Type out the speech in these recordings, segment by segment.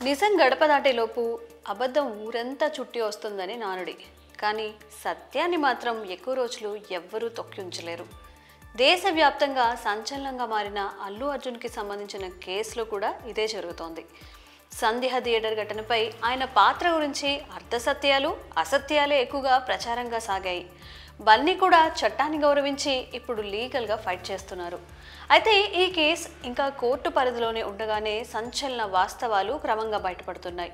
నిజం గడప దాటేలోపు అబద్ధం ఊరంతా చుట్టి వస్తుందని నానుడి. కానీ సత్యాన్ని మాత్రం ఎక్కువ రోజులు ఎవ్వరూ తొక్కి ఉంచలేరు. దేశవ్యాప్తంగా సంచలనంగా మారిన అల్లు అర్జున్కి సంబంధించిన కేసులో కూడా ఇదే జరుగుతోంది. సందేహ థియేటర్ ఘటనపై ఆయన పాత్ర గురించి అర్ధసత్యాలు అసత్యాలే ఎక్కువగా ప్రచారంగా సాగాయి. బన్నీ కూడా చట్టాన్ని గౌరవించి ఇప్పుడు లీగల్గా ఫైట్ చేస్తున్నారు. అయితే ఈ కేసు ఇంకా కోర్టు పరిధిలోనే ఉండగానే సంచలన వాస్తవాలు క్రమంగా బయటపడుతున్నాయి.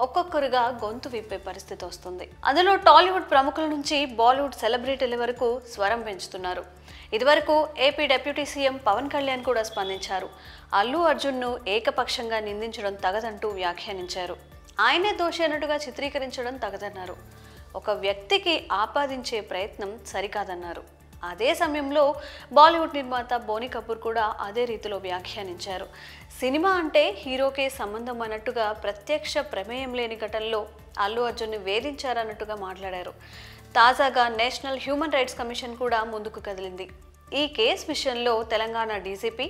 ఒక్కొక్కరుగా గొంతు విప్పే పరిస్థితి వస్తుంది. అందులో టాలీవుడ్ ప్రముఖుల నుంచి బాలీవుడ్ సెలబ్రిటీల వరకు స్వరం పెంచుతున్నారు. ఇదివరకు AP deputy CM Pawan Kalyan కూడా స్పందించారు. అల్లు అర్జున్ను ఏకపక్షంగా నిందించడం తగదంటూ వ్యాఖ్యానించారు. ఆయనే దోషి అన్నట్టుగా చిత్రీకరించడం తగదన్నారు. ఒక వ్యక్తికి ఆపాదించే ప్రయత్నం సరికాదన్నారు. అదే సమయంలో బాలీవుడ్ నిర్మాత బోనీ కపూర్ కూడా అదే రీతిలో వ్యాఖ్యానించారు. సినిమా అంటే హీరోకే సంబంధం అన్నట్టుగా ప్రత్యక్ష ప్రమేయం లేని ఘటనలో అల్లు అర్జున్ని వేధించారన్నట్టుగా మాట్లాడారు. తాజాగా నేషనల్ హ్యూమన్ రైట్స్ కమిషన్ కూడా ముందుకు కదిలింది. ఈ కేసు విషయంలో తెలంగాణ డీజీపీ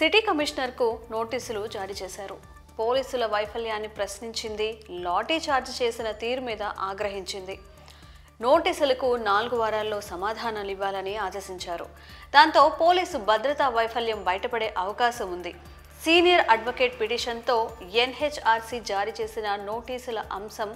సిటీ కమిషనర్కు నోటీసులు జారీ చేశారు. పోలీసుల వైఫల్యాన్ని ప్రశ్నించింది. లాఠీ చార్జ్ చేసిన తీరు మీద ఆగ్రహించింది. నోటీసులకు 4 వారాల్లో సమాధానాలు ఇవ్వాలని ఆదేశించారు. దాంతో పోలీసు భద్రతా వైఫల్యం బయటపడే అవకాశం ఉంది. సీనియర్ అడ్వకేట్ పిటిషన్తో ఎన్హెచ్ఆర్సీ జారీ చేసిన నోటీసుల అంశం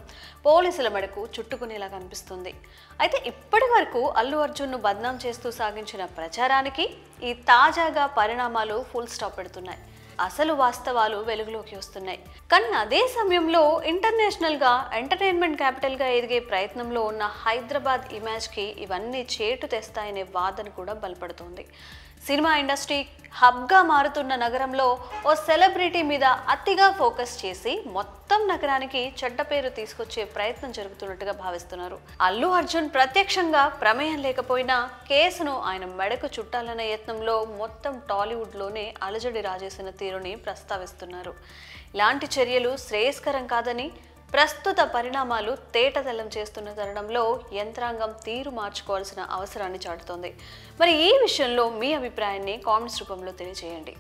పోలీసుల మెడకు చుట్టుకునేలా కనిపిస్తుంది. అయితే ఇప్పటి వరకు అల్లు అర్జున్ను బద్నాం చేస్తూ సాగించిన ప్రచారానికి ఈ తాజాగా పరిణామాలు ఫుల్ స్టాప్ పెడుతున్నాయి. అసలు వాస్తవాలు వెలుగులోకి వస్తున్నాయి. కానీ అదే సమయంలో ఇంటర్నేషనల్గా ఎంటర్టైన్మెంట్ క్యాపిటల్గా ఎదిగే ప్రయత్నంలో ఉన్న హైదరాబాద్ ఇమేజ్కి ఇవన్నీ చేటు తెస్తాయనే వాదన కూడా బలపడుతోంది. సినిమా ఇండస్ట్రీ హబ్గా మారుతున్న నగరంలో ఓ సెలబ్రిటీ మీద అతిగా ఫోకస్ చేసి మొత్తం నగరానికి చెడ్డ పేరు తీసుకొచ్చే ప్రయత్నం జరుగుతున్నట్టుగా భావిస్తున్నారు. అల్లు అర్జున్ ప్రత్యక్షంగా ప్రమేయం లేకపోయినా కేసును ఆయన మెడకు చుట్టాలనే యత్నంలో మొత్తం టాలీవుడ్లోనే అలజడి రాజేసిన తీరుని ప్రస్తావిస్తున్నారు. ఇలాంటి చర్యలు శ్రేయస్కరం కాదని, ప్రస్తుత పరిణామాలు తేటతెల్లం చేస్తున్న తరుణంలో యంత్రాంగం తీరు మార్చుకోవాల్సిన అవసరాన్ని చాటుతోంది. మరి ఈ విషయంలో మీ అభిప్రాయాన్ని కామెంట్స్ రూపంలో తెలియజేయండి.